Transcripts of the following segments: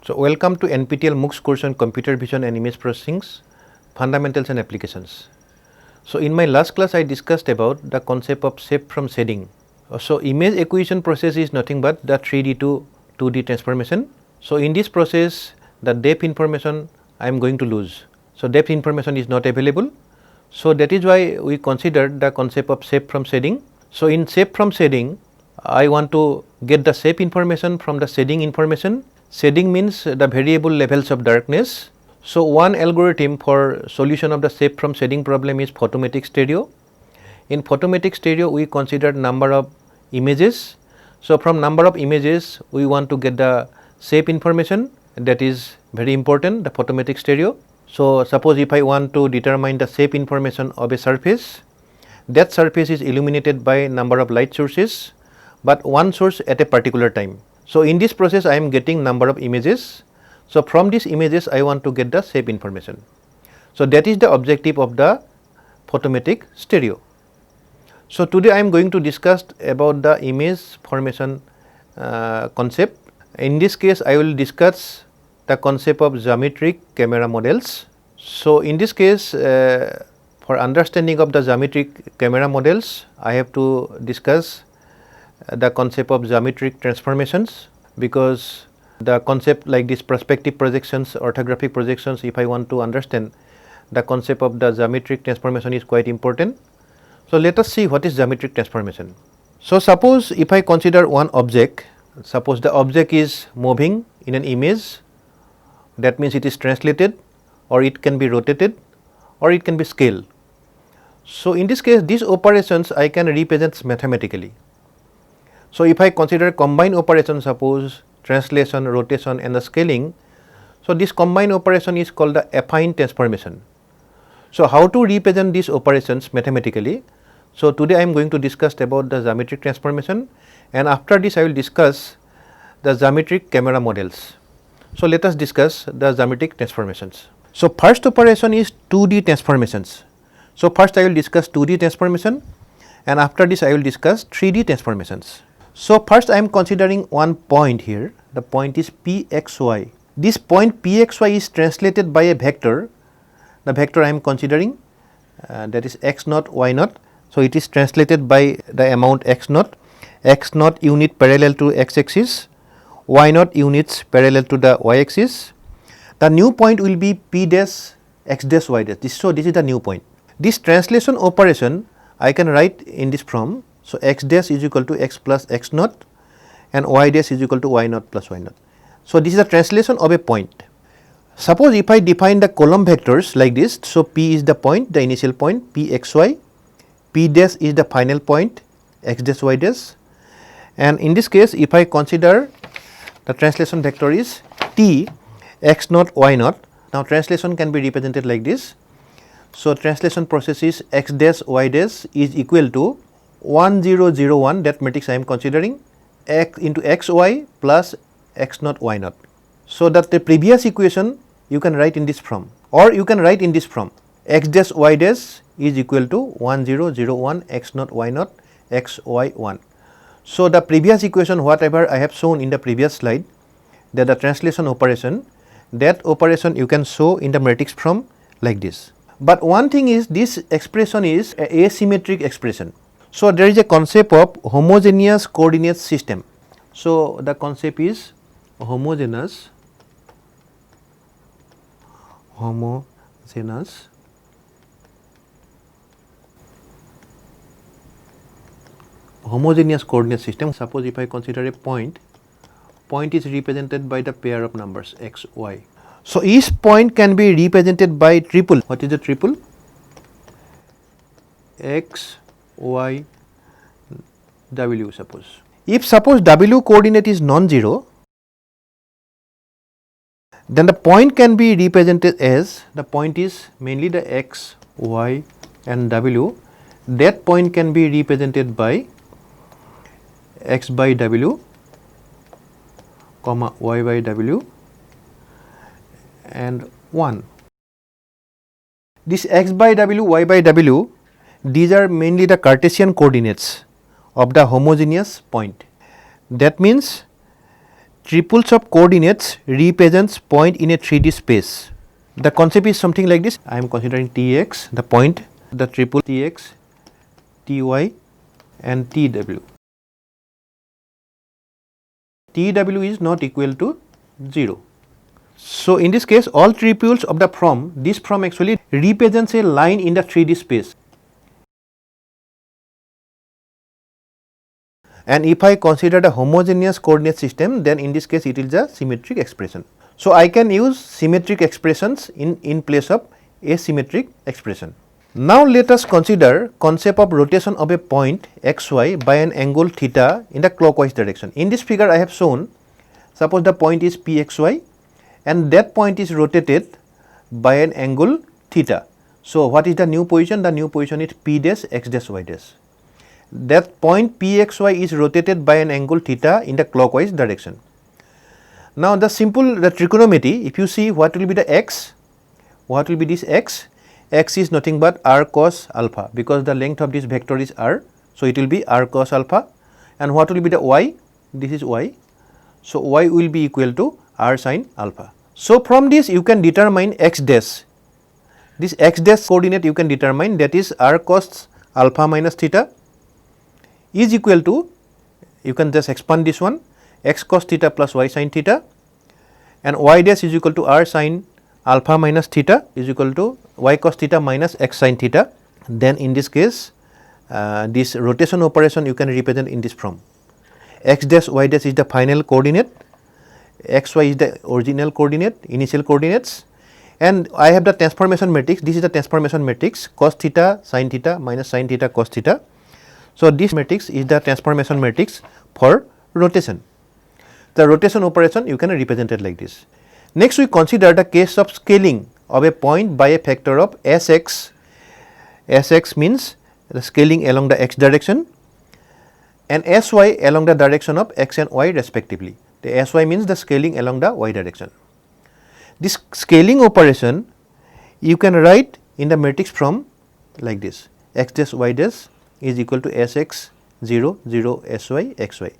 So, welcome to NPTEL MOOCs course on Computer Vision and Image Processing, Fundamentals and Applications. So, in my last class I discussed about the concept of shape from shading. So, image acquisition process is nothing but the 3D to 2D transformation. So, in this process the depth information I am going to lose. So, depth information is not available. So, that is why we considered the concept of shape from shading. So, in shape from shading I want to get the shape information from the shading information. Shading means the variable levels of darkness. So, one algorithm for solution of the shape from shading problem is photometric stereo. In photometric stereo we consider number of images. So, from number of images we want to get the shape information, that is very important, the photometric stereo. So, suppose if I want to determine the shape information of a surface, that surface is illuminated by number of light sources, but one source at a particular time. So, in this process I am getting number of images. So, from these images I want to get the shape information. So, that is the objective of the photometric stereo. So, today I am going to discuss about the image formation concept. In this case I will discuss the concept of geometric camera models. So, in this case for understanding of the geometric camera models I have to discuss the concept of geometric transformations, because the concept like this perspective projections, orthographic projections, if I want to understand the concept of the geometric transformation is quite important. So, let us see what is geometric transformation. So, suppose if I consider one object, suppose the object is moving in an image, that means it is translated or it can be rotated or it can be scaled. So, in this case these operations I can represent mathematically. So, if I consider combined operation, suppose translation, rotation and the scaling, so this combined operation is called the affine transformation. So, how to represent these operations mathematically? So, today I am going to discuss about the geometric transformation, and after this I will discuss the geometric camera models. So, let us discuss the geometric transformations. So, first operation is 2D transformations. So, first I will discuss 2D transformation, and after this I will discuss 3D transformations. So, first I am considering one point here, the point is pxy. This point pxy is translated by a vector, the vector I am considering that is x naught y naught. So, it is translated by the amount x naught unit parallel to x axis, y naught units parallel to the y axis. The new point will be p dash x dash y dash. So, this is the new point. This translation operation I can write in this form. So, x dash is equal to x plus x naught and y dash is equal to y naught plus y naught. So, this is the translation of a point. Suppose if I define the column vectors like this. So, p is the point, the initial point p x y, p dash is the final point x dash y dash, and in this case if I consider the translation vector is t x naught y naught. Now, translation can be represented like this. So, translation process is x dash y dash is equal to 1 0 0 1, that matrix I am considering, x into x y plus x naught y naught. So, that the previous equation you can write in this form, or you can write in this form x dash y dash is equal to 1 0 0 1 x naught y naught x y 1. So, the previous equation whatever I have shown in the previous slide, that the translation operation, that operation you can show in the matrix form like this. But one thing is, this expression is a asymmetric expression. So, there is a concept of homogeneous coordinate system. So, the concept is homogeneous coordinate system. Suppose if I consider a point is represented by the pair of numbers x, y. So, each point can be represented by triple. What is the triple? X, y, w suppose. If suppose w coordinate is non-zero, then the point can be represented as, the point is mainly the x, y and w, that point can be represented by x by w, comma y by w and 1. This x by w, y by w, these are mainly the Cartesian coordinates of the homogeneous point. That means triples of coordinates represents point in a 3D space. The concept is something like this. I am considering Tx, the point, the triple Tx, Ty and Tw. Tw is not equal to 0. So, in this case all triples of the from, this from actually represents a line in the 3D space. And if I consider the homogeneous coordinate system, then in this case it is a symmetric expression. So, I can use symmetric expressions in place of asymmetric expression. Now, let us consider concept of rotation of a point xy by an angle theta in the clockwise direction. In this figure I have shown, suppose the point is pxy and that point is rotated by an angle theta. So, what is the new position? The new position is p dash x dash y dash. That point pxy is rotated by an angle theta in the clockwise direction. Now, the trigonometry, if you see what will be the x, what will be this x? X is nothing but r cos alpha, because the length of this vector is r. So, it will be r cos alpha, and what will be the y? This is y. So, y will be equal to r sin alpha. So, from this you can determine x dash. This x dash coordinate you can determine, that is r cos alpha minus theta is equal to, you can just expand this one, x cos theta plus y sin theta, and y dash is equal to r sin alpha minus theta is equal to y cos theta minus x sin theta. Then in this case this rotation operation you can represent in this form. X dash y dash is the final coordinate, xy is the original coordinate, initial coordinates, and I have the transformation matrix. This is the transformation matrix, cos theta sin theta minus sin theta cos theta. So, this matrix is the transformation matrix for rotation. The rotation operation you can represent it like this. Next, we consider the case of scaling of a point by a factor of Sx. Sx means the scaling along the x direction, and Sy along the direction of x and y respectively. The Sy means the scaling along the y direction. This scaling operation you can write in the matrix from like this: x dash y dash is equal to Sx 0 0 Sy xy.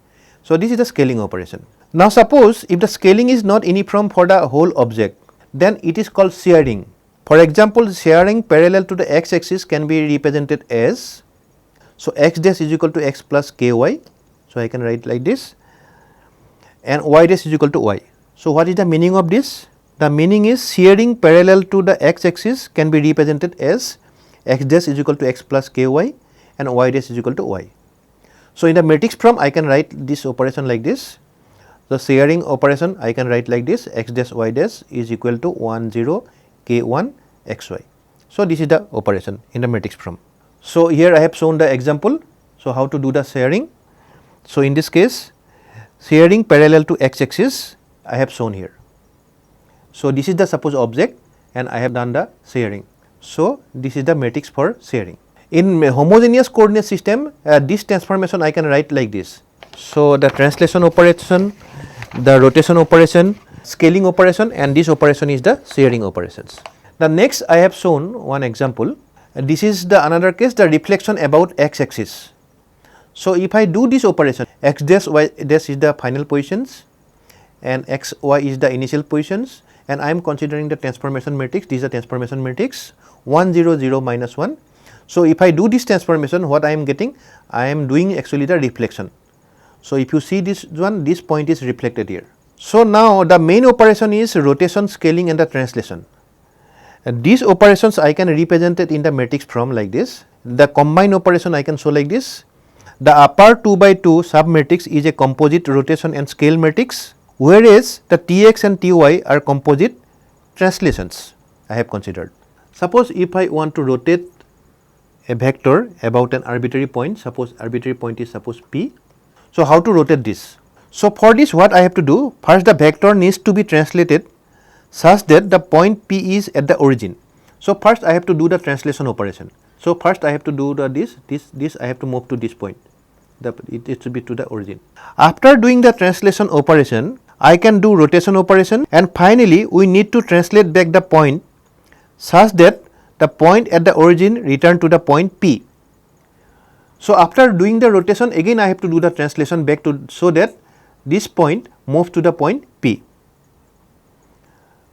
So, this is the scaling operation. Now, suppose if the scaling is not uniform for the whole object, then it is called shearing. For example, shearing parallel to the x axis can be represented as, so x dash is equal to x plus ky. So, I can write like this, and y dash is equal to y. So, what is the meaning of this? The meaning is shearing parallel to the x axis can be represented as x dash is equal to x plus ky and y dash is equal to y. So, in the matrix form I can write this operation like this. The shearing operation I can write like this: x dash y dash is equal to 1 0 k 1 x y. So, this is the operation in the matrix form. So, here I have shown the example. So, how to do the shearing? So, in this case shearing parallel to x axis I have shown here. So, this is the supposed object and I have done the shearing. So, this is the matrix for shearing. In homogeneous coordinate system, this transformation I can write like this. So, the translation operation, the rotation operation, scaling operation, and this operation is the shearing operations. The next I have shown one example. This is the another case, the reflection about x axis. So, if I do this operation, x dash y dash is the final positions and x y is the initial positions, and I am considering the transformation matrix. This is the transformation matrix 1 0 0 minus 1. So, if I do this transformation, what I am getting? I am doing actually the reflection. So, if you see this one, this point is reflected here. So, now the main operation is rotation, scaling and the translation. These operations I can represent it in the matrix form like this. The combined operation I can show like this. The upper 2 by 2 sub matrix is a composite rotation and scale matrix, whereas the Tx and Ty are composite translations I have considered. Suppose if I want to rotate a vector about an arbitrary point, suppose arbitrary point is suppose p. So, how to rotate this? So, for this what I have to do? First the vector needs to be translated such that the point p is at the origin. So, first I have to do the translation operation. So, first I have to do the this I have to move to this point, it should be to the origin. After doing the translation operation, I can do rotation operation, and finally we need to translate back the point such that the point at the origin return to the point p. So, after doing the rotation again I have to do the translation back to, so that this point moves to the point P.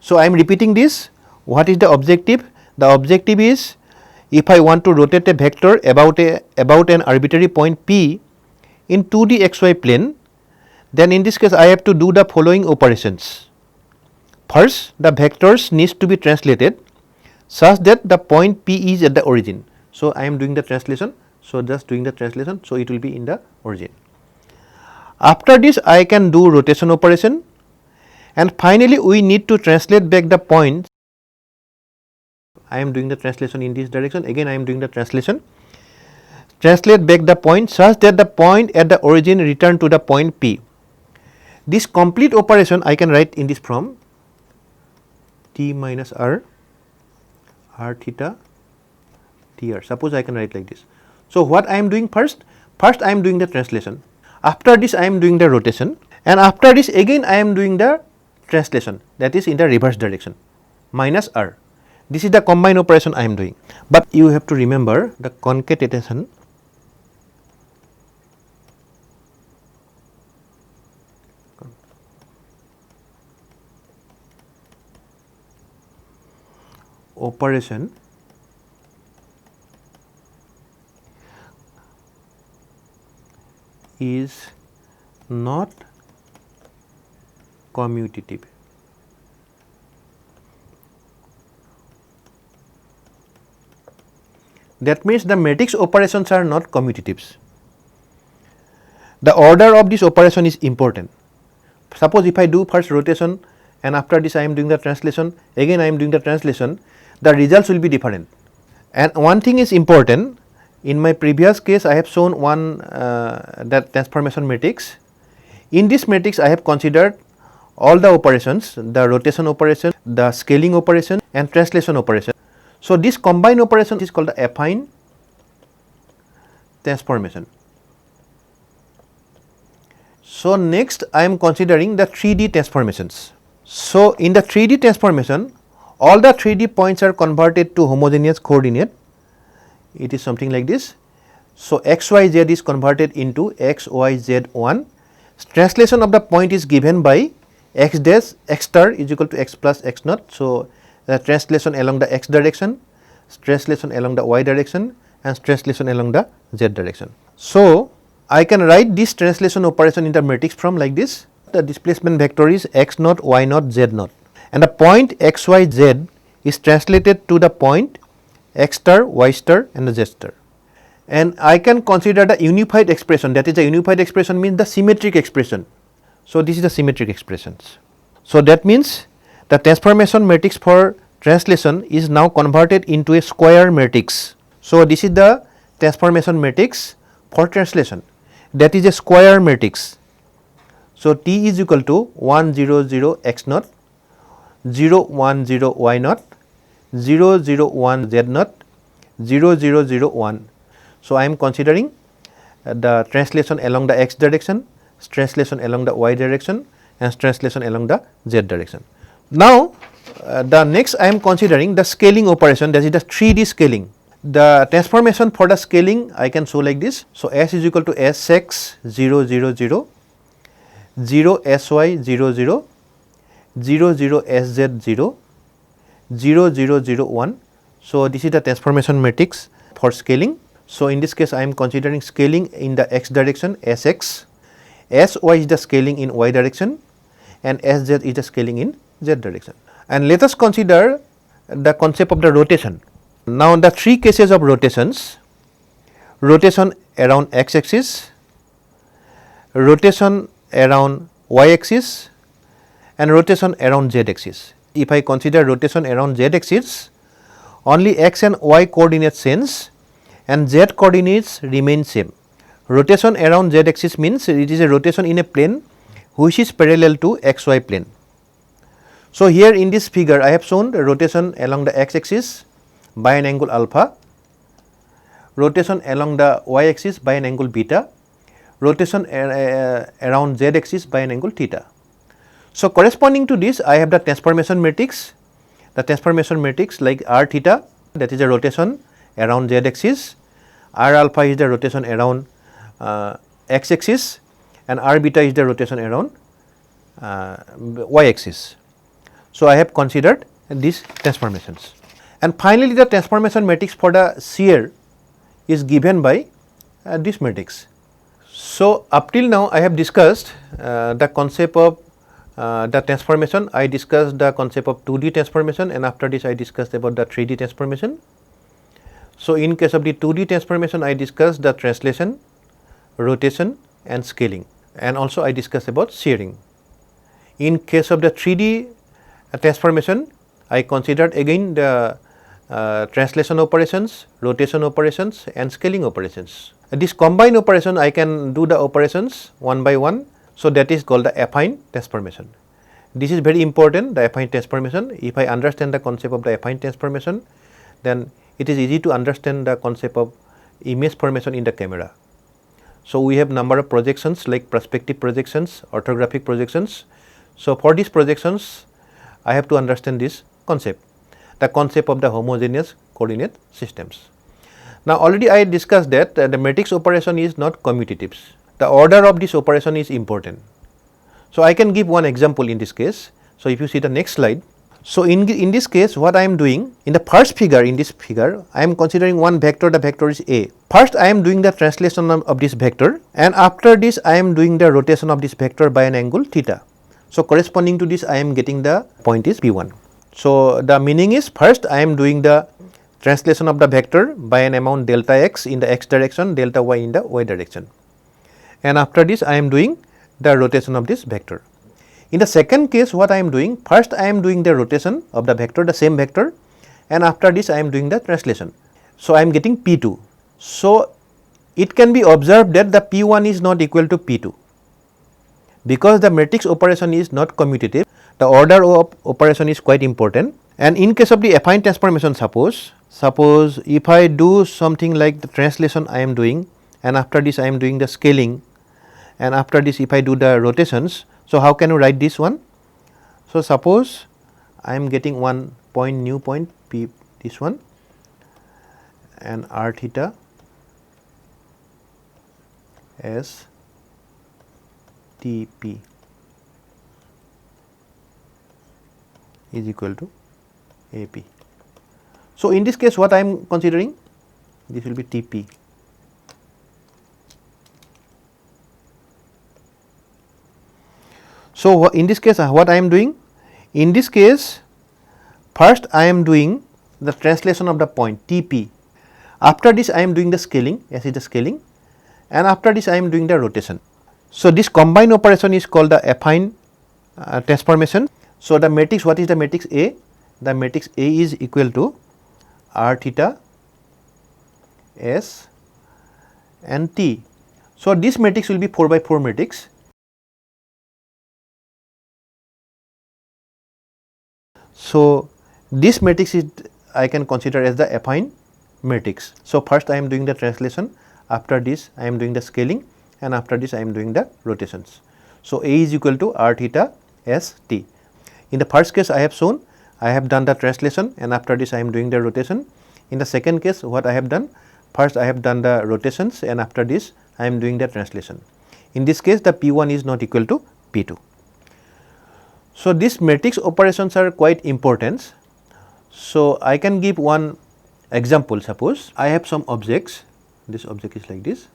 So, I am repeating this. What is the objective? The objective is, if I want to rotate a vector about an arbitrary point P in 2D xy plane, then in this case I have to do the following operations. First, the vectors needs to be translated such that the point P is at the origin. So, I am doing the translation. So, just doing the translation. So, it will be in the origin. After this, I can do rotation operation, and finally, we need to translate back the points. I am doing the translation in this direction. Again, I am doing the translation. Translate back the point such that the point at the origin return to the point P. This complete operation I can write in this form: T minus R theta TR. Suppose I can write like this. So, what I am doing first? First, I am doing the translation. After this, I am doing the rotation, and after this again I am doing the translation, that is in the reverse direction, minus R. This is the combined operation I am doing. But you have to remember the concatenation operation is not commutative. That means the matrix operations are not commutatives. The order of this operation is important. Suppose if I do first rotation and after this I am doing the translation, again I am doing the translation, the results will be different. And one thing is important. In my previous case, I have shown one that transformation matrix. In this matrix, I have considered all the operations, the rotation operation, the scaling operation and translation operation. So, this combined operation is called the affine transformation. So, next I am considering the 3D transformations. So, in the 3D transformation, all the 3D points are converted to homogeneous coordinate. It is something like this. So, x, y, z is converted into x, y, z 1. Translation of the point is given by x dash x star is equal to x plus x naught. So, the translation along the x direction, translation along the y direction and translation along the z direction. So, I can write this translation operation in the matrix from like this. The displacement vector is x naught, y naught, z naught, and the point x, y, z is translated to the point x star, y star and the z star. And I can consider the unified expression, that is the unified expression means the symmetric expression. So, this is the symmetric expressions. So, that means the transformation matrix for translation is now converted into a square matrix. So, this is the transformation matrix for translation, that is a square matrix. So, T is equal to 1 0 0 x naught, 0 1 0 y naught, 0 0 1 z naught, 0 0 0 1. So, I am considering the translation along the x direction, translation along the y direction and translation along the z direction. Now, the next I am considering the scaling operation, that is the 3D scaling. The transformation for the scaling I can show like this. So, S is equal to Sx 0 0 0, 0 Sy 0 0, 0 0 Sz 0, 0 0 0 1. So, this is the transformation matrix for scaling. So, in this case I am considering scaling in the x direction Sx, Sy is the scaling in y direction and Sz is the scaling in z direction. And let us consider the concept of the rotation. Now, the three cases of rotations: rotation around x axis, rotation around y axis and rotation around z axis. If I consider rotation around z axis, only x and y coordinates change and z coordinates remain same. Rotation around z axis means it is a rotation in a plane which is parallel to xy plane. So, here in this figure I have shown the rotation along the x axis by an angle alpha, rotation along the y axis by an angle beta, rotation around z axis by an angle theta. So, corresponding to this I have the transformation matrix. The transformation matrix like r theta, that is a rotation around z axis, r alpha is the rotation around x axis and r beta is the rotation around y axis. So, I have considered these transformations, and finally, the transformation matrix for the shear is given by this matrix. So, up till now I have discussed the concept of the transformation. I discussed the concept of 2D transformation, and after this I discussed about the 3D transformation. So, in case of the 2D transformation, I discussed the translation, rotation and scaling, and also I discussed about shearing. In case of the 3D transformation, I considered again the translation operations, rotation operations and scaling operations. This combined operation, I can do the operations one by one. So, that is called the affine transformation. This is very important, the affine transformation. If I understand the concept of the affine transformation, then it is easy to understand the concept of image formation in the camera. So, we have number of projections like perspective projections, orthographic projections. So, for these projections, I have to understand this concept, the concept of the homogeneous coordinate systems. Now, already I discussed that the matrix operation is not commutative. The order of this operation is important. So, I can give one example in this case. So, if you see the next slide. So, in this case, what I am doing in the first figure, in this figure, I am considering one vector, the vector is A. First, I am doing the translation of this vector, and after this I am doing the rotation of this vector by an angle theta. So, corresponding to this I am getting the point is P1. So, the meaning is first I am doing the translation of the vector by an amount delta x in the x direction, delta y in the y direction, and after this I am doing the rotation of this vector. In the second case, what I am doing, first I am doing the rotation of the vector, the same vector, and after this I am doing the translation. So, I am getting P2. So, it can be observed that the P1 is not equal to P2, because the matrix operation is not commutative. The order of operation is quite important. And in case of the affine transformation, suppose if I do something like the translation I am doing, and after this I am doing the scaling, and after this if I do the rotations. So, how can you write this one? So, suppose I am getting one point, new point P, this one, and r theta as T P is equal to A P. So, in this case, what I am considering, this will be T P. So, in this case, what I am doing? In this case, first I am doing the translation of the point T P. After this, I am doing the scaling, as is the scaling, and after this, I am doing the rotation. So, this combined operation is called the affine transformation. So, the matrix, what is the matrix A? The matrix A is equal to r theta S and T. So, this matrix will be 4 by 4 matrix. So, this matrix is I can consider as the affine matrix. So, first I am doing the translation, after this I am doing the scaling, and after this I am doing the rotations. So, A is equal to r theta S T. In the first case I have shown, I have done the translation, and after this I am doing the rotation. In the second case, what I have done, first I have done the rotations, and after this I am doing the translation. In this case, the P1 is not equal to P2. So, these matrix operations are quite important. So, I can give one example. Suppose I have some objects, this object is like this.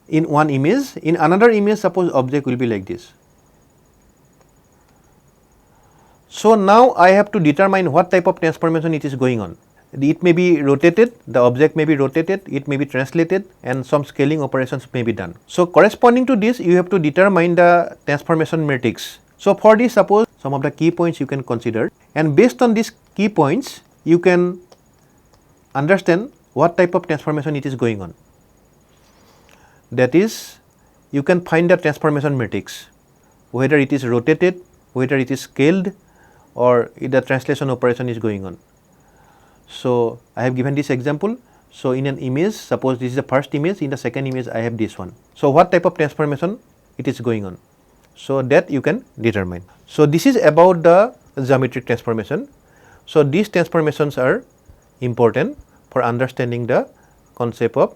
In one image, in another image, suppose object will be like this. So, now I have to determine what type of transformation it is going on. It may be rotated, the object may be rotated, it may be translated, and some scaling operations may be done. So, corresponding to this, you have to determine the transformation matrix. So, for this, suppose some of the key points you can consider, and based on these key points, you can understand what type of transformation it is going on. That is, you can find the transformation matrix, whether it is rotated, whether it is scaled, or if the translation operation is going on. So, I have given this example. So, in an image, suppose this is the first image, in the second image I have this one. So, what type of transformation it is going on? So, that you can determine. So, this is about the geometric transformation. So, these transformations are important for understanding the concept of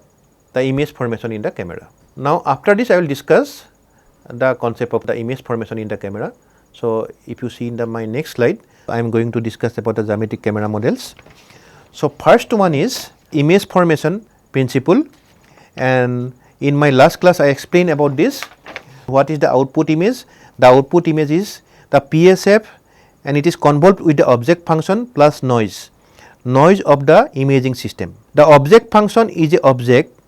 the image formation in the camera. Now after this I will discuss the concept of the image formation in the camera. So if you see in my next slide, I am going to discuss about the geometric camera models. So first one is image formation principle, and in my last class I explained about this. What is the output image? The output image is the PSF, and it is convolved with the object function plus noise of the imaging system. The object function is a object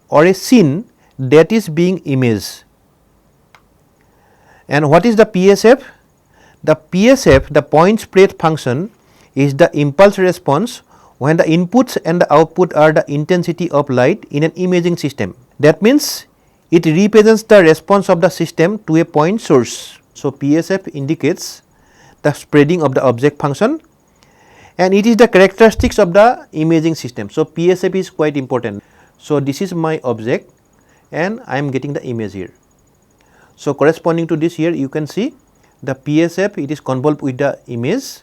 or a scene that is being imaged. And what is the PSF? The PSF, the point spread function, is the impulse response when the inputs and the output are the intensity of light in an imaging system. That means it represents the response of the system to a point source. So PSF indicates the spreading of the object function, and it is the characteristics of the imaging system. So PSF is quite important. So this is my object and I am getting the image here. So corresponding to this here, you can see the PSF, it is convolved with the image,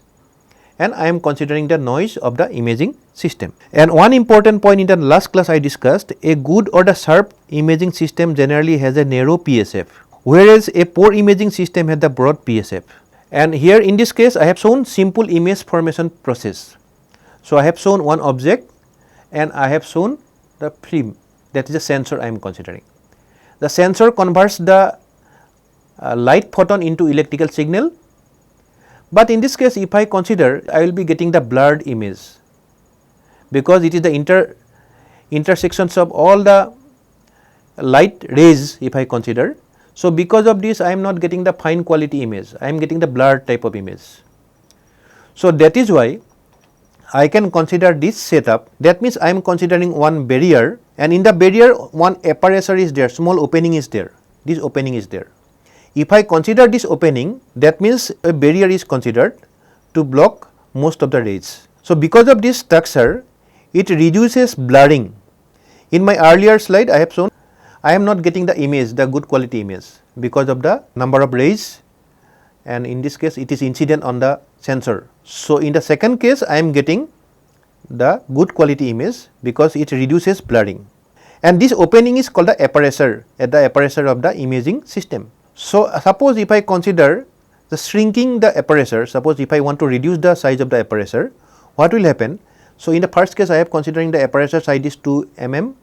and I am considering the noise of the imaging system. And one important point in the last class I discussed, a good or the sharp imaging system generally has a narrow PSF, whereas a poor imaging system has the broad PSF. And here in this case I have shown simple image formation process. So I have shown one object and I have shown the film, that is the sensor I am considering. The sensor converts the light photon into electrical signal, but in this case if I consider, I will be getting the blurred image because it is the intersections of all the light rays if I consider. So because of this I am not getting the fine quality image, I am getting the blurred type of image. So that is why I can consider this setup. That means I am considering one barrier, and in the barrier one aperture is there, small opening is there, this opening is there. If I consider this opening, that means a barrier is considered to block most of the rays. So because of this structure, it reduces blurring. In my earlier slide I have shown I am not getting the image, the good quality image, because of the number of rays, and in this case it is incident on the sensor. So in the second case I am getting the good quality image because it reduces blurring, and this opening is called the aperture, at the aperture of the imaging system. So suppose if I consider the shrinking the aperture, suppose if I want to reduce the size of the aperture, what will happen? So in the first case I have considering the aperture size is 2 mm,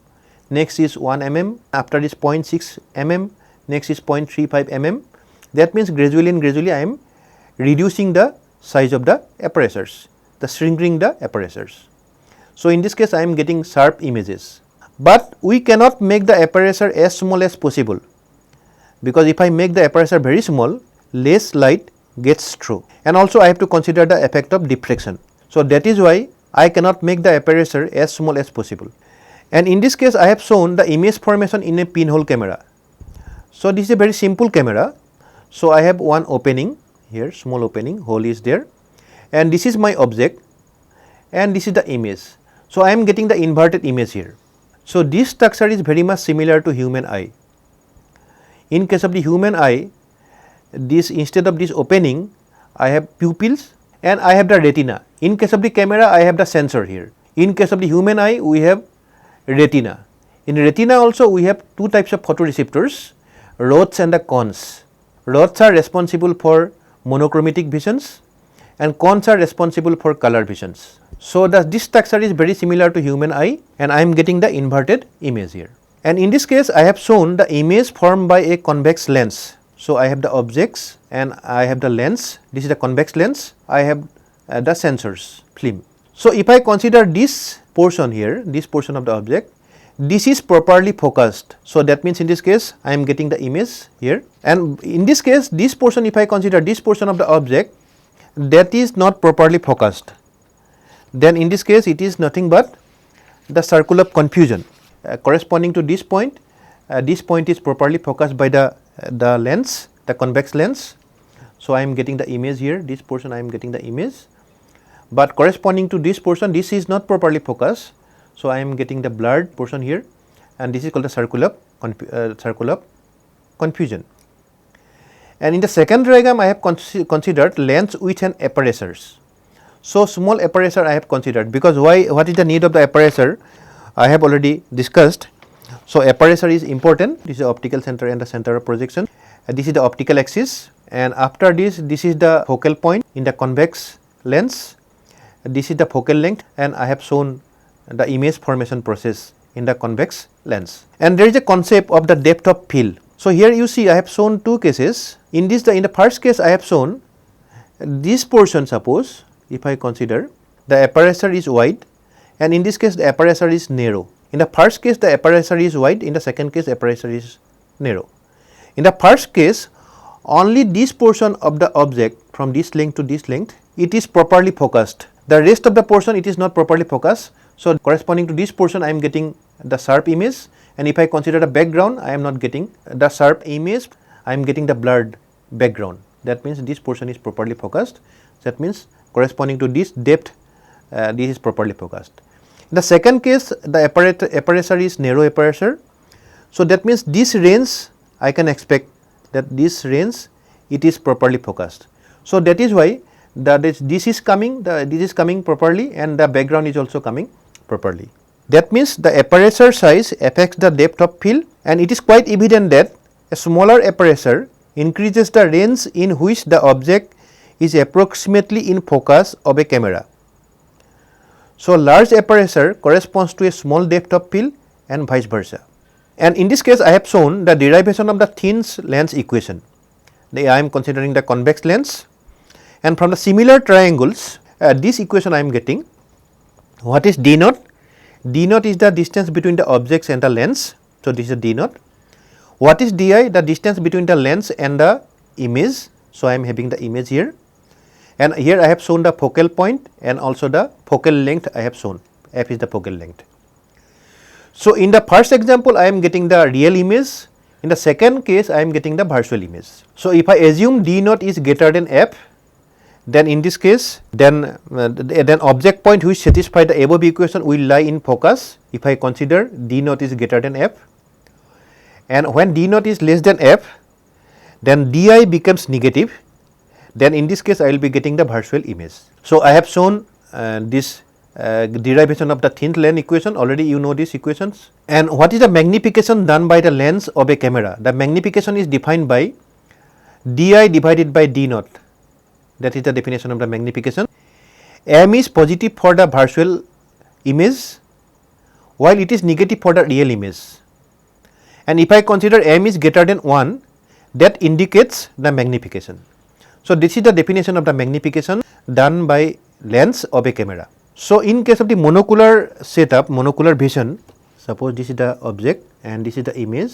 next is 1 mm, after this 0.6 mm, next is 0.35 mm. That means gradually and gradually I am reducing the size of the apertures, the shrinking the apertures. So in this case I am getting sharp images, but we cannot make the aperture as small as possible, because if I make the aperture very small, less light gets through, and also I have to consider the effect of diffraction. So that is why I cannot make the aperture as small as possible. And in this case I have shown the image formation in a pinhole camera. So this is a very simple camera. So I have one opening here, small opening, hole is there, and this is my object, and this is the image. So I am getting the inverted image here. So this structure is very much similar to human eye. In case of the human eye, this instead of this opening I have pupils and I have the retina. In case of the camera I have the sensor here. In case of the human eye we have retina. In retina also we have two types of photoreceptors, rods and the cones. Rods are responsible for monochromatic visions and cones are responsible for color visions. So this structure is very similar to human eye, and I am getting the inverted image here. And in this case I have shown the image formed by a convex lens. So I have the objects and I have the lens, this is the convex lens, I have the sensors film. So if I consider this portion here, this portion of the object, this is properly focused. So that means in this case I am getting the image here, and in this case this portion, if I consider this portion of the object that is not properly focused, then in this case it is nothing but the circle of confusion. Corresponding to this point is properly focused by the lens, the convex lens. So I am getting the image here, this portion I am getting the image, but corresponding to this portion, this is not properly focused. So I am getting the blurred portion here, and this is called the circle of confusion. And in the second diagram I have considered lens with an apertures. So small aperture I have considered, because what is the need of the aperture I have already discussed. So aperture is important. This is the optical center and the center of projection. This is the optical axis, and after this is the focal point in the convex lens. This is the focal length, and I have shown the image formation process in the convex lens. And there is a concept of the depth of field. So here you see I have shown two cases. In the first case I have shown this portion, suppose if I consider the aperture is wide, and in this case the aperture is narrow. In the first case the aperture is wide, in the second case aperture is narrow. In the first case only this portion of the object from this length to this length it is properly focused. The rest of the portion it is not properly focused. So corresponding to this portion I am getting the sharp image, and if I consider the background I am not getting the sharp image, I am getting the blurred background. That means this portion is properly focused. That means corresponding to this depth this is properly focused. In the second case the aperture is narrow aperture. So that means this range I can expect that this range it is properly focused. So that is why this is coming properly, and the background is also coming properly. That means the aperture size affects the depth of field, and it is quite evident that a smaller aperture increases the range in which the object is approximately in focus of a camera. So large aperture corresponds to a small depth of field and vice versa. And in this case I have shown the derivation of the thin lens equation. I am considering the convex lens, and from the similar triangles this equation I am getting. What is d naught? D naught is the distance between the objects and the lens. So this is d naught. What is di? The distance between the lens and the image. So I am having the image here, and here I have shown the focal point and also the focal length I have shown. F is the focal length. So in the first example I am getting the real image. In the second case I am getting the virtual image. So if I assume d naught is greater than f, then in this case then object point which satisfy the above equation will lie in focus if I consider d naught is greater than f, and when d naught is less than f then di becomes negative. Then in this case I will be getting the virtual image. So I have shown this derivation of the thin lens equation. Already you know these equations. And what is the magnification done by the lens of a camera? The magnification is defined by di divided by d naught. That is the definition of the magnification. M is positive for the virtual image while it is negative for the real image. And if I consider m is greater than 1, that indicates the magnification. So this is the definition of the magnification done by lens of a camera. So in case of the monocular setup, monocular vision, suppose this is the object and this is the image.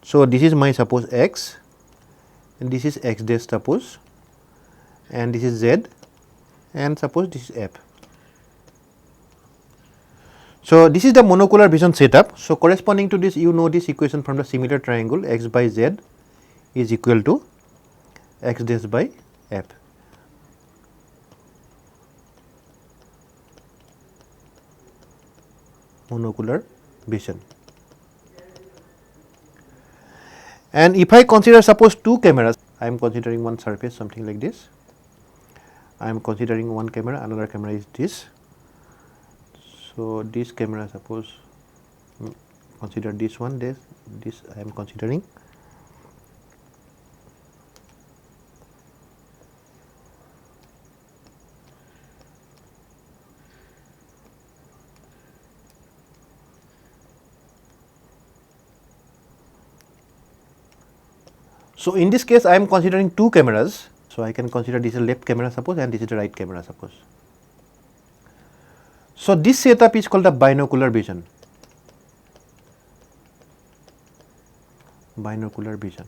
So this is my suppose x, and this is x dash suppose, and this is z, and suppose this is f. So this is the monocular vision setup. So corresponding to this, you know this equation from the similar triangle, x by z is equal to x dash by f. Monocular vision. And if I consider suppose two cameras, I am considering one surface something like this. I am considering one camera, another camera is this. So this camera, suppose consider this one, this I am considering. So in this case I am considering two cameras. So I can consider this is left camera suppose, and this is the right camera suppose. So this setup is called the binocular vision. Binocular vision.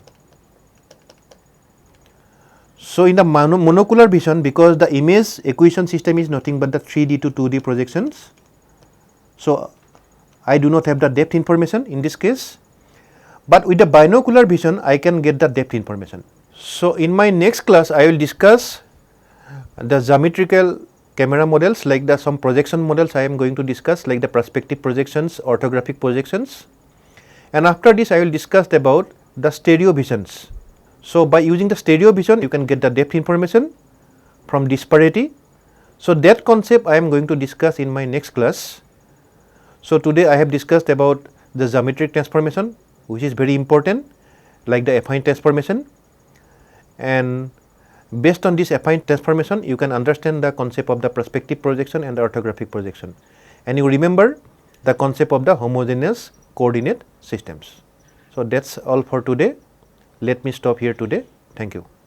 So in the monocular vision, because the image acquisition system is nothing but the 3D to 2D projections, so I do not have the depth information in this case. But with the binocular vision I can get the depth information. So in my next class I will discuss the geometrical camera models, like some projection models I am going to discuss, like the perspective projections, orthographic projections, and after this I will discuss about the stereo visions. So by using the stereo vision you can get the depth information from disparity So, that concept I am going to discuss in my next class. So, today I have discussed about the geometric transformation, which is very important, like the affine transformation, and based on this affine transformation you can understand the concept of the perspective projection and the orthographic projection, and you remember the concept of the homogeneous coordinate systems. So, that is all for today. Let me stop here today. Thank you.